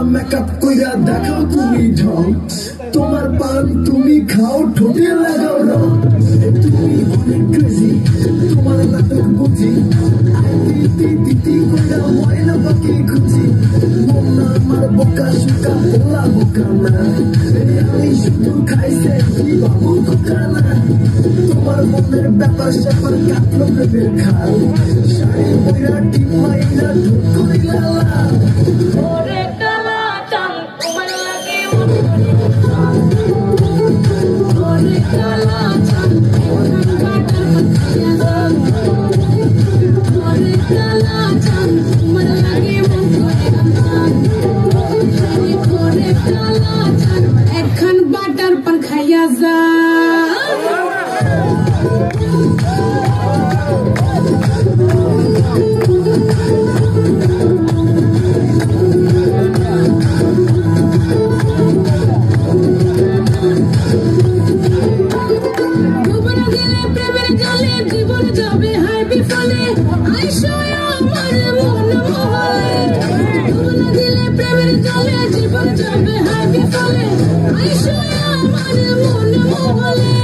makeup কইরা দেখাও তুমি ঢং তোমার পান তুমি খাও ঠোঁটে লাগাও রং তুমি অনেক ক্রেজি তোমার নাটক বুঝি দিদি কইরা ময়না পাখি খুঁজি মন আমার বোকা শুকা পোলা বোকা না আমি শুধু খাইছে কি বাবু খোকা না তোমার মনের ব্যাপার স্যাপার কাটলো প্রেমের খাল শাড়ি পয়রা টিপ মাইরা ঢুক করিলা এখন বাটার পর খাইয়া যা জীবন যাবে হাই বিফলে আইসো আমার মন মহলে দিলে প্রেমের জলে জীবন যাবে হাই বিফলে আইসো আমার মন মহলে